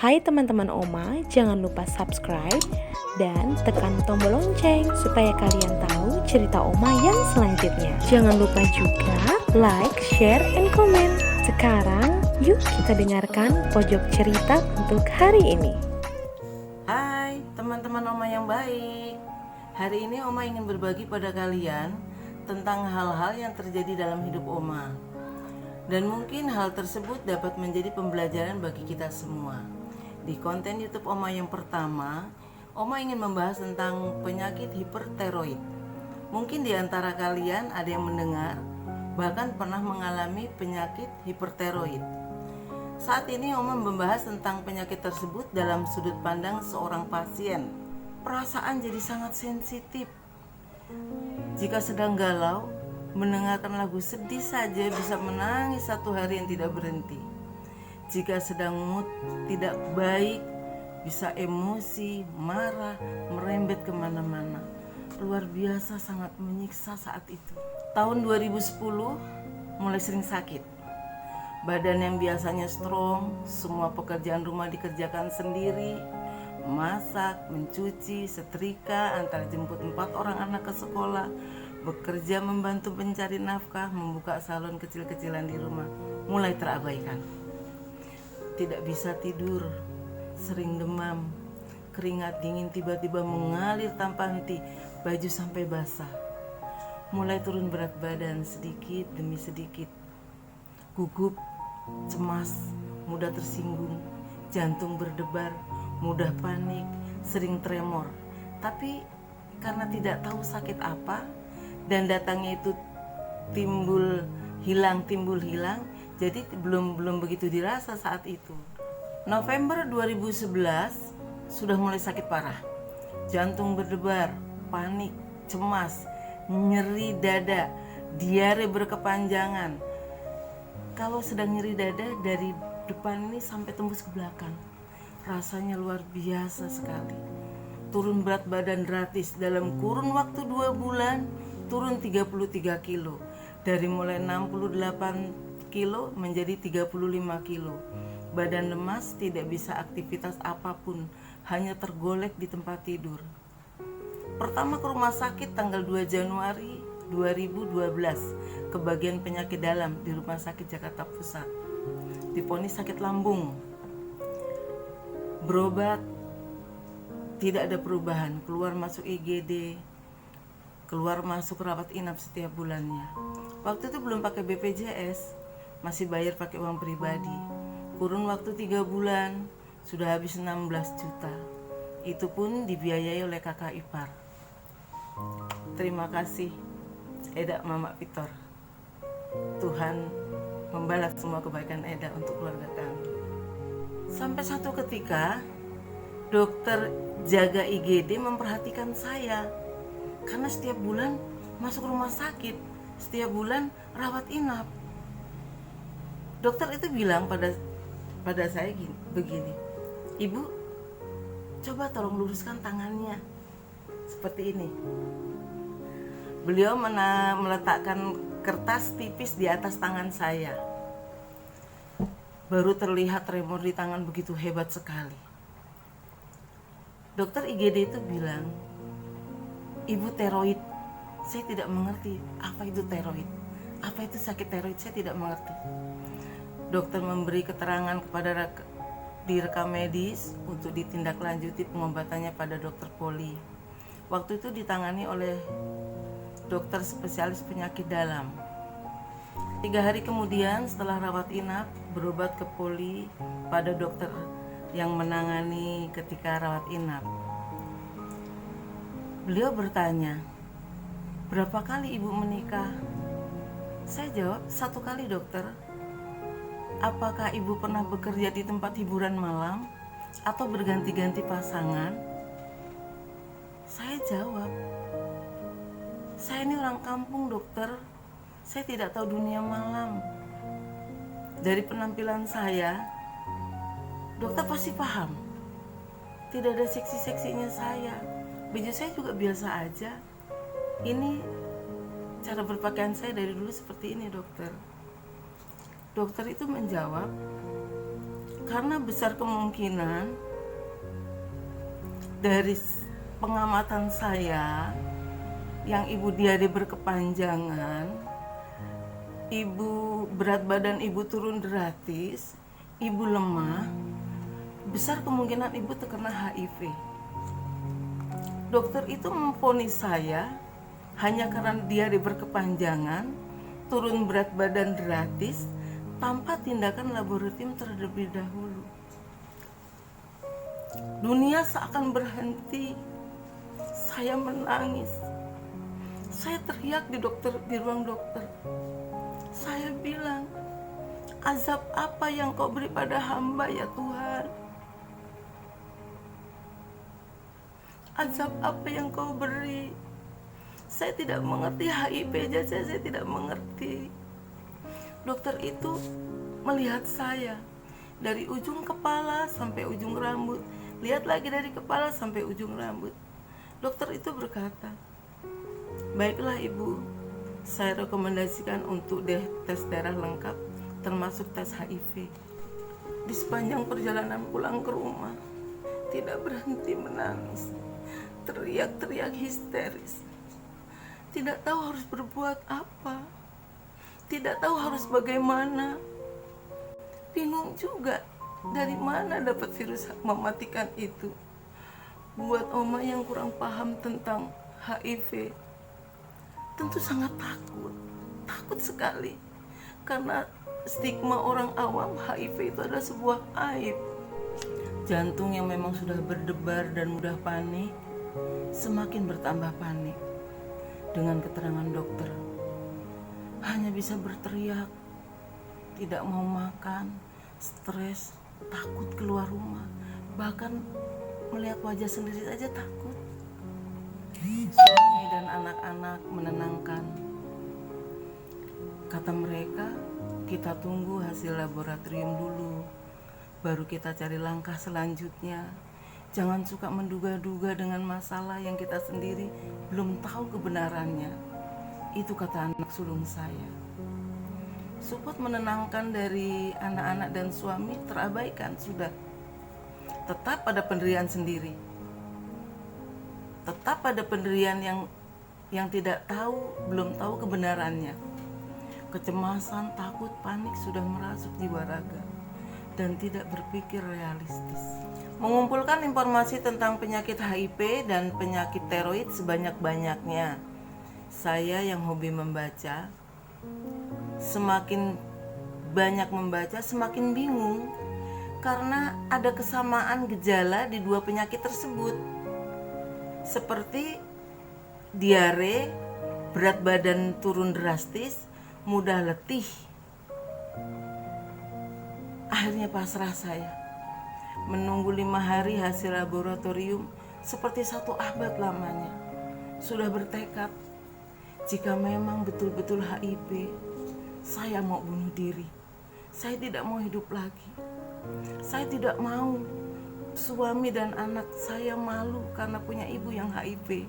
Hai teman-teman Oma, jangan lupa subscribe dan tekan tombol lonceng supaya kalian tahu cerita Oma yang selanjutnya. Jangan lupa juga like, share, and comment. Sekarang yuk kita dengarkan pojok cerita untuk hari ini. Hai teman-teman Oma yang baik. Hari ini Oma ingin berbagi pada kalian tentang hal-hal yang terjadi dalam hidup Oma. Dan mungkin hal tersebut dapat menjadi pembelajaran bagi kita semua. Di konten YouTube Oma yang pertama, Oma ingin membahas tentang penyakit hipertiroid. Mungkin di antara kalian ada yang mendengar, bahkan pernah mengalami penyakit hipertiroid. Saat ini Oma membahas tentang penyakit tersebut dalam sudut pandang seorang pasien. Perasaan jadi sangat sensitif. Jika sedang galau, mendengarkan lagu sedih saja bisa menangis satu hari yang tidak berhenti. Jika sedang mood tidak baik, bisa emosi, marah, merembet kemana-mana. Luar biasa sangat menyiksa saat itu. Tahun 2010 mulai sering sakit. Badan yang biasanya strong, semua pekerjaan rumah dikerjakan sendiri. Masak, mencuci, setrika, antar jemput 4 orang anak ke sekolah, bekerja membantu mencari nafkah, membuka salon kecil-kecilan di rumah, mulai terabaikan. Tidak bisa tidur, sering demam, keringat dingin tiba-tiba mengalir tanpa henti, baju sampai basah. Mulai turun berat badan sedikit demi sedikit. Gugup, cemas, mudah tersinggung, jantung berdebar, mudah panik, sering tremor. Tapi karena tidak tahu sakit apa dan datangnya itu timbul hilang, jadi belum begitu dirasa saat itu. November 2011 sudah mulai sakit parah. Jantung berdebar, panik, cemas, nyeri dada, diare berkepanjangan. Kalau sedang nyeri dada dari depan ini sampai tembus ke belakang. Rasanya luar biasa sekali. Turun berat badan gratis dalam kurun waktu 2 bulan, turun 33 kilo. Dari mulai 68 kilo menjadi 35 kilo. Badan lemas, tidak bisa aktivitas apapun, hanya tergolek di tempat tidur. Pertama ke rumah sakit tanggal 2 Januari 2012 ke bagian penyakit dalam di Rumah Sakit Jakarta Pusat. Divonis sakit lambung. Berobat, tidak ada perubahan, keluar masuk IGD, keluar masuk rawat inap setiap bulannya. Waktu itu belum pakai BPJS, masih bayar pakai uang pribadi. Kurun waktu 3 bulan sudah habis 16 juta. Itu pun dibiayai oleh kakak ipar. Terima kasih Eda Mama Pitor. Tuhan membalas semua kebaikan Eda untuk keluarga kami. Sampai satu ketika dokter jaga IGD memperhatikan saya, karena setiap bulan masuk rumah sakit, setiap bulan rawat inap. Dokter itu bilang pada saya begini, "Ibu, coba tolong luruskan tangannya." Seperti ini. Beliau meletakkan kertas tipis di atas tangan saya. Baru terlihat tremor di tangan begitu hebat sekali. Dokter IGD itu bilang, "Ibu tiroid." Saya tidak mengerti apa itu tiroid, apa itu sakit tiroid, saya tidak mengerti. Dokter memberi keterangan kepada direkam medis untuk ditindaklanjuti pengobatannya pada dokter poli. Waktu itu ditangani oleh dokter spesialis penyakit dalam. 3 hari kemudian setelah rawat inap, berobat ke poli pada dokter yang menangani ketika rawat inap. Beliau bertanya, "Berapa kali ibu menikah?" Saya jawab, "1 kali dokter." "Apakah ibu pernah bekerja di tempat hiburan malam atau berganti-ganti pasangan?" Saya jawab, "Saya ini orang kampung dokter, saya tidak tahu dunia malam. Dari penampilan saya, dokter pasti paham. Tidak ada seksi-seksinya saya. Baju saya juga biasa aja. Ini cara berpakaian saya dari dulu seperti ini dokter." Dokter itu menjawab, Karena besar kemungkinan dari pengamatan saya yang ibu diare berkepanjangan, ibu berat badan ibu turun drastis, ibu lemah, besar kemungkinan ibu terkena HIV. Dokter itu memvonis saya hanya karena diare berkepanjangan, turun berat badan drastis, tanpa tindakan laboratorium terlebih dahulu. Dunia seakan berhenti. Saya menangis. Saya teriak di ruang dokter. Saya bilang, azab apa yang kau beri pada hamba ya Tuhan? Azab apa yang kau beri? Saya tidak mengerti HIV aja, saya tidak mengerti. Dokter itu melihat saya dari ujung kepala sampai ujung rambut, lihat lagi dari kepala sampai ujung rambut. Dokter itu berkata, baiklah ibu, saya rekomendasikan untuk tes darah lengkap, termasuk tes HIV. Di sepanjang perjalanan pulang ke rumah, tidak berhenti menangis, teriak-teriak histeris. Tidak tahu harus berbuat apa, tidak tahu harus bagaimana. Bingung juga dari mana dapat virus mematikan itu. Buat Oma yang kurang paham tentang HIV, tentu sangat takut sekali. Karena stigma orang awam HIV itu adalah sebuah aib. Jantung yang memang sudah berdebar dan mudah panik, semakin bertambah panik. Dengan keterangan dokter, hanya bisa berteriak, tidak mau makan, stres, takut keluar rumah, bahkan melihat wajah sendiri saja takut. Suami dan anak-anak menenangkan. Kata mereka, kita tunggu hasil laboratorium dulu, baru kita cari langkah selanjutnya. Jangan suka menduga-duga dengan masalah yang kita sendiri belum tahu kebenarannya. Itu kata anak sulung saya. Support menenangkan dari anak-anak dan suami terabaikan sudah. Tetap pada pendirian sendiri. Tetap pada pendirian yang tidak tahu, belum tahu kebenarannya. Kecemasan, takut, panik sudah merasuk jiwa raga dan tidak berpikir realistis. Mengumpulkan informasi tentang penyakit HIV dan penyakit tiroid sebanyak-banyaknya. Saya yang hobi membaca, semakin banyak membaca semakin bingung karena ada kesamaan gejala di dua penyakit tersebut. Seperti diare, berat badan turun drastis, mudah letih. Akhirnya pasrah saya. Menunggu 5 hari hasil laboratorium seperti 1 abad lamanya. Sudah bertekad, jika memang betul-betul HIV, saya mau bunuh diri. Saya tidak mau hidup lagi. Saya tidak mau suami dan anak saya malu karena punya ibu yang HIV.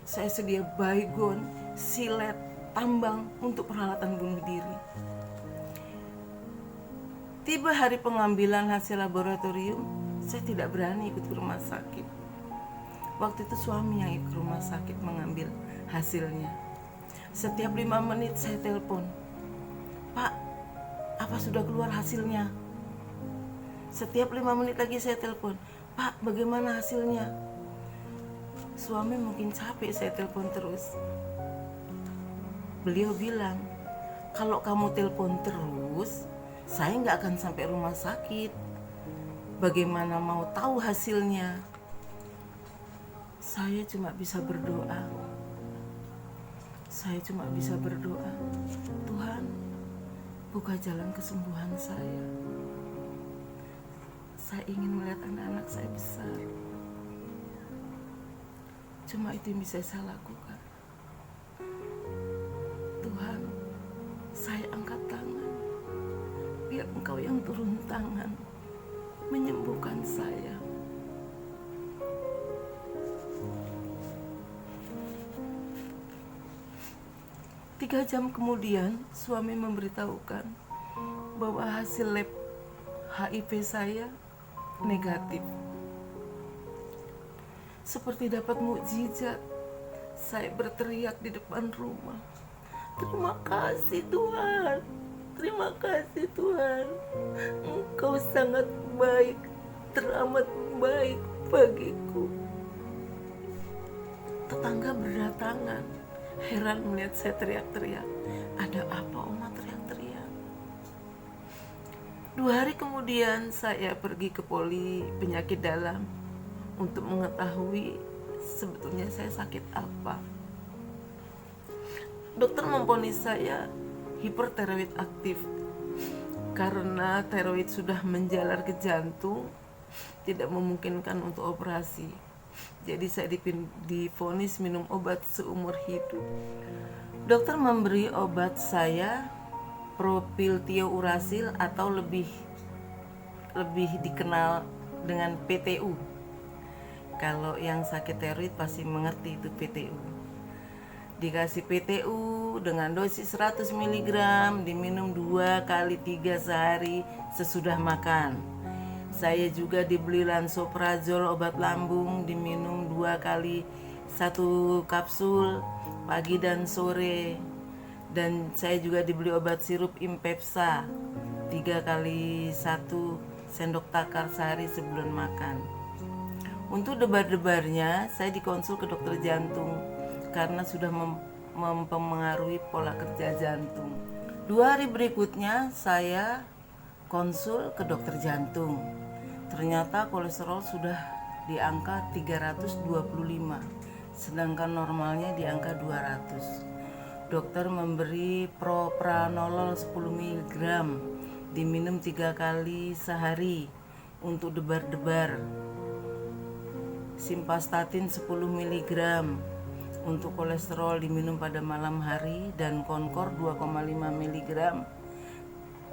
Saya sedia baygon, silet, tambang untuk peralatan bunuh diri. Tiba hari pengambilan hasil laboratorium, saya tidak berani ikut ke rumah sakit. Waktu itu suami yang ikut ke rumah sakit mengambil hasilnya. Setiap 5 menit saya telepon, Pak, apa sudah keluar hasilnya? Setiap 5 menit lagi saya telepon, Pak, bagaimana hasilnya? Suami mungkin capek saya telepon terus. Beliau bilang, kalau kamu telepon terus, saya nggak akan sampai rumah sakit. Bagaimana mau tahu hasilnya? Saya cuma bisa berdoa. Tuhan, buka jalan kesembuhan saya. Saya ingin melihat anak-anak saya besar. Cuma itu yang bisa saya lakukan. Tuhan, saya angkat tangan. Biar Engkau yang turun tangan menyembuhkan saya. Tiga jam kemudian suami memberitahukan bahwa hasil lab HIV saya negatif. Seperti dapat mukjizat, saya berteriak di depan rumah, "Terima kasih Tuhan, terima kasih Tuhan, Engkau sangat baik, teramat baik bagiku." Tetangga berdatangan, heran melihat saya teriak-teriak. "Ada apa Oma teriak-teriak?" 2 hari kemudian saya pergi ke poli penyakit dalam untuk mengetahui sebetulnya saya sakit apa. Dokter memvonis saya hipertiroid aktif. Karena tiroid sudah menjalar ke jantung, tidak memungkinkan untuk operasi. Jadi saya divonis minum obat seumur hidup. Dokter memberi obat saya propiltiouracil atau lebih dikenal dengan PTU. Kalau yang sakit tiroid pasti mengerti itu PTU. Dikasih PTU dengan dosis 100 mg, diminum 2 kali 3 sehari sesudah makan. Saya juga dibeli lansoprazol obat lambung, diminum 2 kali 1 kapsul pagi dan sore. Dan saya juga dibeli obat sirup Impepsa 3 kali 1 sendok takar sehari sebelum makan. Untuk debar-debarnya saya dikonsul ke dokter jantung karena sudah mempengaruhi pola kerja jantung. 2 hari berikutnya saya konsul ke dokter jantung. Ternyata kolesterol sudah di angka 325, sedangkan normalnya di angka 200. Dokter memberi propranolol 10 mg, diminum 3 kali sehari untuk debar-debar. Simvastatin 10 mg untuk kolesterol diminum pada malam hari, dan Concor 2,5 mg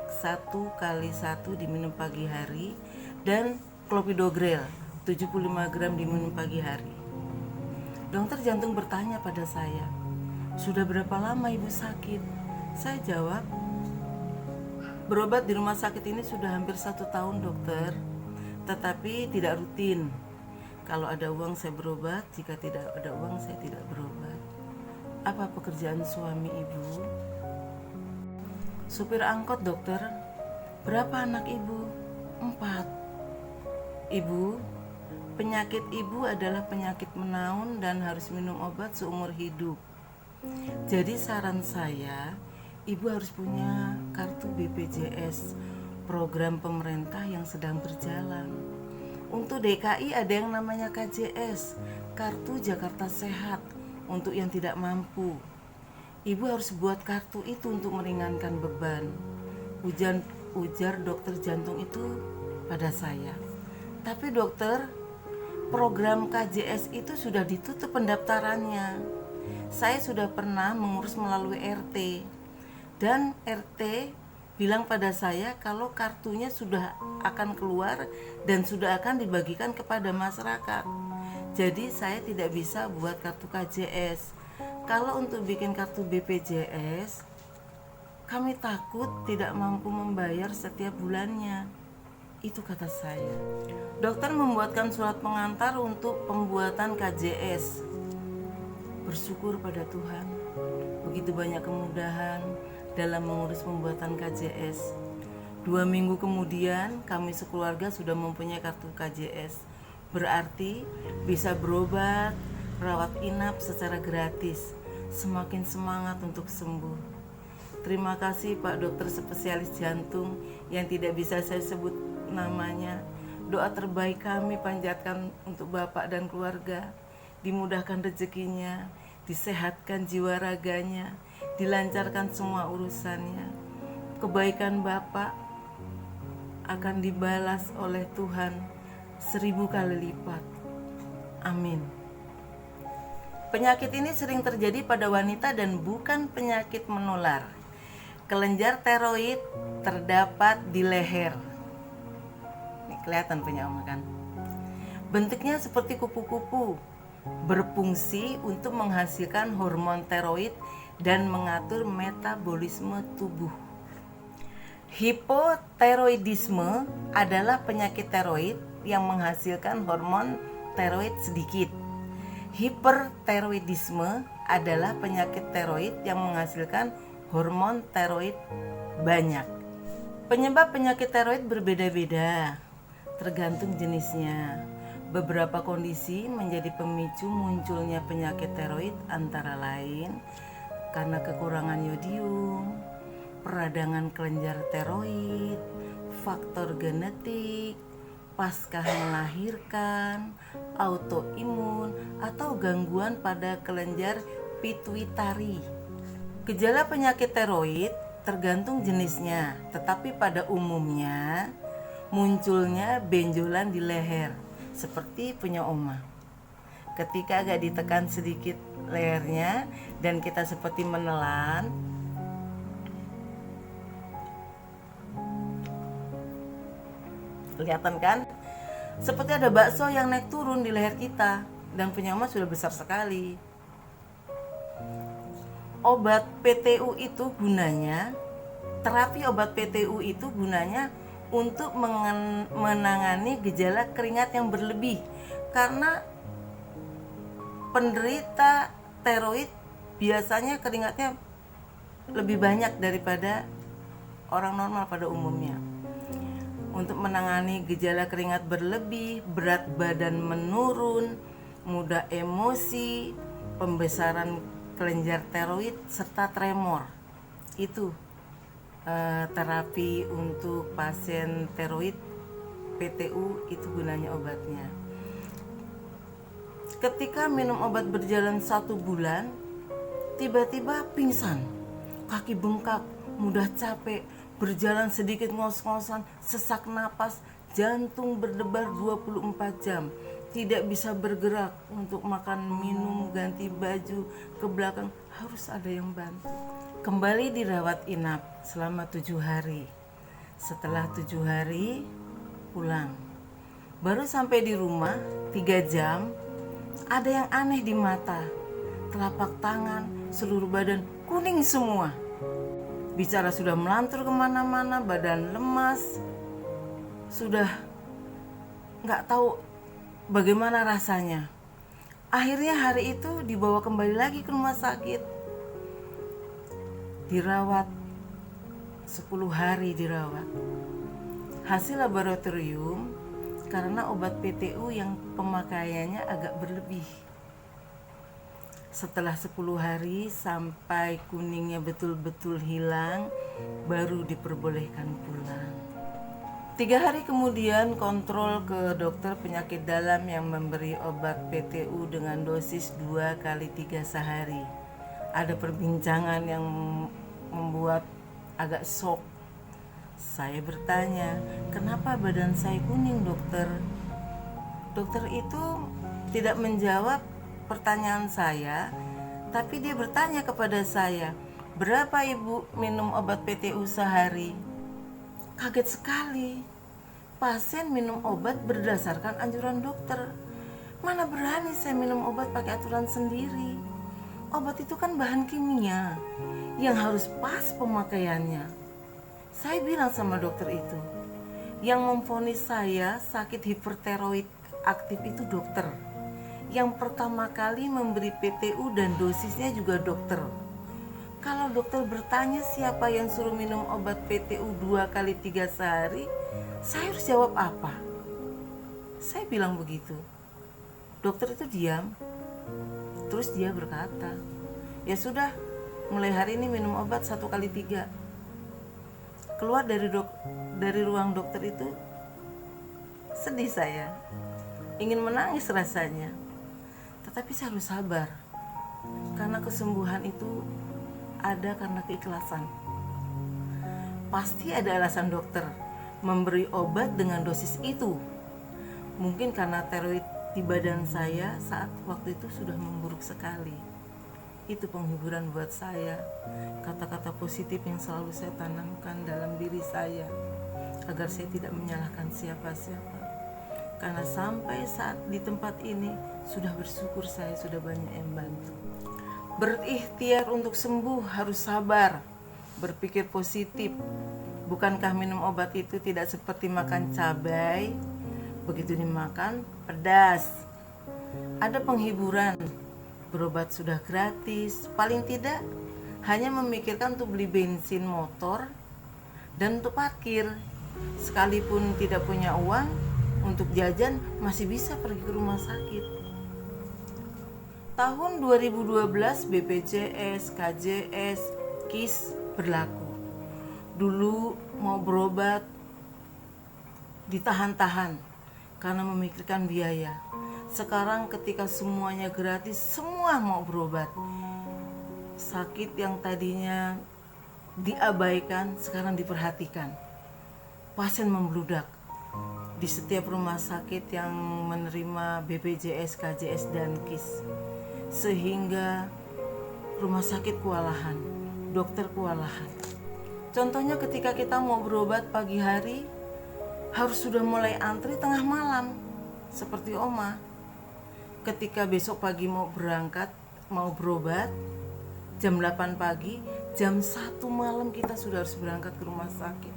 1 kali 1 diminum pagi hari, dan Clopidogrel 75 gram diminum pagi hari. Dokter jantung bertanya pada saya, "Sudah berapa lama ibu sakit?" Saya jawab, "Berobat di rumah sakit ini sudah hampir 1 tahun dokter, tetapi tidak rutin. Kalau ada uang saya berobat, jika tidak ada uang saya tidak berobat." "Apa pekerjaan suami ibu?" "Supir angkot dokter." "Berapa anak ibu?" 4. "Ibu, penyakit ibu adalah penyakit menaun dan harus minum obat seumur hidup. Jadi saran saya, ibu harus punya kartu BPJS, program pemerintah yang sedang berjalan. Untuk DKI ada yang namanya KJS, Kartu Jakarta Sehat, untuk yang tidak mampu. Ibu harus buat kartu itu untuk meringankan beban." Ujar dokter jantung itu pada saya. "Tapi dokter, program KJS itu sudah ditutup pendaftarannya. Saya sudah pernah mengurus melalui RT, dan RT bilang pada saya kalau kartunya sudah akan keluar dan sudah akan dibagikan kepada masyarakat. Jadi saya tidak bisa buat kartu KJS. Kalau untuk bikin kartu BPJS, kami takut tidak mampu membayar setiap bulannya." Itu kata saya. Dokter membuatkan surat pengantar untuk pembuatan KJS. Bersyukur pada Tuhan, begitu banyak kemudahan dalam mengurus pembuatan KJS. 2 minggu kemudian kami sekeluarga sudah mempunyai kartu KJS. Berarti bisa berobat, rawat inap secara gratis. Semakin semangat untuk sembuh. Terima kasih Pak Dokter spesialis jantung yang tidak bisa saya sebut namanya. Doa terbaik kami panjatkan untuk Bapak dan keluarga. Dimudahkan rezekinya, disehatkan jiwa raganya, dilancarkan semua urusannya. Kebaikan Bapak akan dibalas oleh Tuhan 1000 kali lipat. Amin. Penyakit ini sering terjadi pada wanita dan bukan penyakit menular. Kelenjar tiroid terdapat di leher. Ini kelihatan punya Oma kan? Bentuknya seperti kupu-kupu, berfungsi untuk menghasilkan hormon tiroid dan mengatur metabolisme tubuh. Hipotiroidisme adalah penyakit tiroid yang menghasilkan hormon tiroid sedikit. Hipertiroidisme adalah penyakit tiroid yang menghasilkan hormon tiroid banyak. Penyebab penyakit tiroid berbeda-beda, tergantung jenisnya. Beberapa kondisi menjadi pemicu munculnya penyakit tiroid antara lain karena kekurangan yodium, peradangan kelenjar tiroid, faktor genetik, pasca melahirkan, autoimun, atau gangguan pada kelenjar pituitari. Gejala penyakit tiroid tergantung jenisnya, tetapi pada umumnya munculnya benjolan di leher, seperti punya Oma. Ketika agak ditekan sedikit lehernya dan kita seperti menelan, kelihatan kan? Seperti ada bakso yang naik turun di leher kita, dan punya Oma sudah besar sekali. Obat PTU itu gunanya, terapi obat PTU itu gunanya untuk menangani gejala keringat yang berlebih, karena penderita tiroid biasanya keringatnya lebih banyak daripada orang normal pada umumnya. Untuk menangani gejala keringat berlebih, berat badan menurun, mudah emosi, pembesaran kelenjar tiroid, serta tremor. Itu terapi untuk pasien tiroid PTU, itu gunanya obatnya. Ketika minum obat berjalan 1 bulan, tiba-tiba pingsan, kaki bengkak, mudah capek, berjalan sedikit ngos-ngosan, sesak napas, jantung berdebar 24 jam, tidak bisa bergerak, untuk makan, minum, ganti baju, ke belakang harus ada yang bantu. Kembali dirawat inap selama 7 hari. Setelah 7 hari pulang. Baru sampai di rumah 3 jam, ada yang aneh di mata, telapak tangan, seluruh badan kuning semua. Bicara sudah melantur kemana-mana, badan lemas, sudah nggak tahu bagaimana rasanya. Akhirnya hari itu dibawa kembali lagi ke rumah sakit, dirawat 10 hari dirawat. Hasil laboratorium, karena obat PTU yang pemakaiannya agak berlebih. Setelah 10 hari sampai kuningnya betul-betul hilang, baru diperbolehkan pulang. 3 hari kemudian kontrol ke dokter penyakit dalam yang memberi obat PTU dengan dosis 2 kali 3 sehari. Ada perbincangan yang membuat agak shock. Saya bertanya, kenapa badan saya kuning, dokter? Dokter itu tidak menjawab pertanyaan saya, tapi dia bertanya kepada saya, berapa ibu minum obat PTU sehari? Kaget sekali. Pasien minum obat berdasarkan anjuran dokter. Mana berani saya minum obat pakai aturan sendiri. Obat itu kan bahan kimia yang harus pas pemakaiannya. Saya bilang sama dokter itu, yang memvonis saya sakit hipertiroid aktif itu dokter. Yang pertama kali memberi PTU dan dosisnya juga dokter. Kalau dokter bertanya siapa yang suruh minum obat PTU 2 kali 3 sehari, saya harus jawab apa? Saya bilang begitu. Dokter itu diam. Terus dia berkata, ya sudah, mulai hari ini minum obat 1 kali 3. Keluar dari ruang dokter itu, sedih saya. Ingin menangis rasanya. Tetapi saya harus sabar, karena kesembuhan itu ada karena keikhlasan. Pasti ada alasan dokter memberi obat dengan dosis itu. Mungkin karena tiroid di badan saya saat waktu itu sudah memburuk sekali. Itu penghiburan buat saya, kata-kata positif yang selalu saya tanamkan dalam diri saya, agar saya tidak menyalahkan siapa-siapa. Karena sampai saat di tempat ini sudah bersyukur saya sudah banyak yang bantu. Berikhtiar untuk sembuh harus sabar, berpikir positif, Bukankah minum obat itu tidak seperti makan cabai? Begitu dimakan, pedas. Ada penghiburan, berobat sudah gratis, paling tidak hanya memikirkan untuk beli bensin motor dan untuk parkir. Sekalipun tidak punya uang untuk jajan, masih bisa pergi ke rumah sakit. Tahun 2012 BPJS, KJS, KIS berlaku. Dulu mau berobat ditahan-tahan karena memikirkan biaya. Sekarang ketika semuanya gratis, semua mau berobat. Sakit yang tadinya diabaikan sekarang diperhatikan. Pasien membludak di setiap rumah sakit yang menerima BPJS, KJS, dan KIS. Sehingga rumah sakit kewalahan, dokter kewalahan. Contohnya ketika kita mau berobat pagi hari, harus sudah mulai antri tengah malam, seperti Oma. Ketika besok pagi mau berangkat, mau berobat, jam 8 pagi, jam 1 malam kita sudah harus berangkat ke rumah sakit.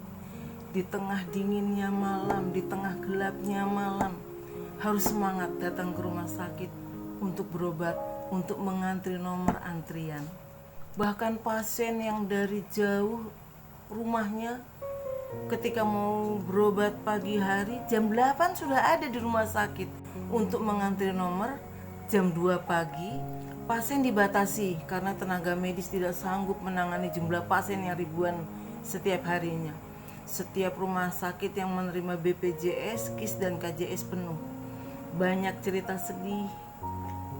Di tengah dinginnya malam, di tengah gelapnya malam, harus semangat datang ke rumah sakit untuk berobat, untuk mengantri nomor antrian. Bahkan pasien yang dari jauh rumahnya ketika mau berobat pagi hari, jam 8 sudah ada di rumah sakit untuk mengantri nomor. Jam 2 pagi pasien dibatasi karena tenaga medis tidak sanggup menangani jumlah pasien yang ribuan setiap harinya. Setiap rumah sakit yang menerima BPJS, KIS, dan KJS penuh. Banyak cerita sedih,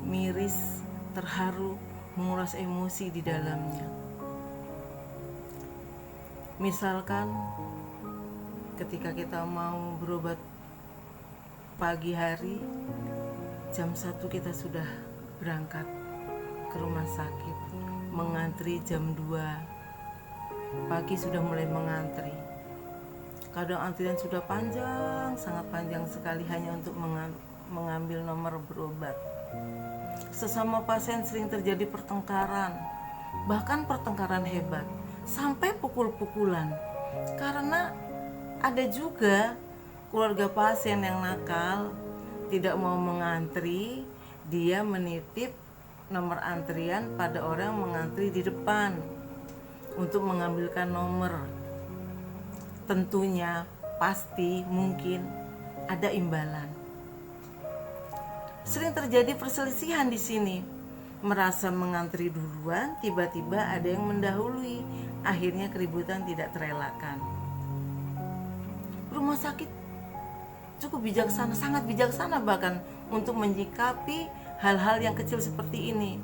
miris, terharu, menguras emosi di dalamnya. Misalkan ketika kita mau berobat pagi hari, jam 1 kita sudah berangkat ke rumah sakit, mengantri jam 2 pagi sudah mulai mengantri. Kadang antrian sudah panjang, sangat panjang sekali hanya untuk mengambil nomor berobat. Sesama pasien sering terjadi pertengkaran, bahkan pertengkaran hebat, sampai pukul-pukulan. Karena ada juga keluarga pasien yang nakal, tidak mau mengantri, dia menitip nomor antrian pada orang yang mengantri di depan untuk mengambilkan nomor. Tentunya pasti mungkin ada imbalan. Sering terjadi perselisihan di sini. Merasa mengantri duluan, tiba-tiba ada yang mendahului. Akhirnya keributan tidak terelakkan. Rumah sakit cukup bijaksana, sangat bijaksana bahkan untuk menyikapi hal-hal yang kecil seperti ini.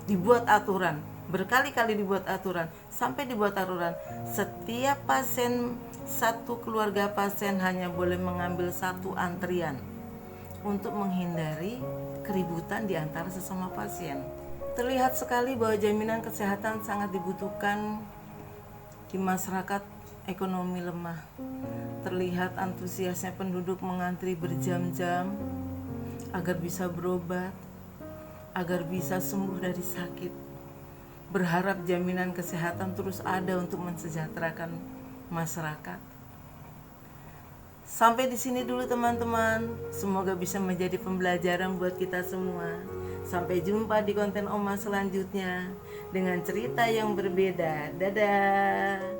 Dibuat aturan, berkali-kali dibuat aturan, sampai dibuat aturan setiap pasien, satu keluarga pasien hanya boleh mengambil satu antrian untuk menghindari keributan di antara sesama pasien. Terlihat sekali bahwa jaminan kesehatan sangat dibutuhkan di masyarakat ekonomi lemah. Terlihat antusiasnya penduduk mengantri berjam-jam agar bisa berobat, agar bisa sembuh dari sakit. Berharap jaminan kesehatan terus ada untuk mensejahterakan masyarakat. Sampai di sini dulu teman-teman. Semoga bisa menjadi pembelajaran buat kita semua. Sampai jumpa di konten Oma selanjutnya dengan cerita yang berbeda. Dadah.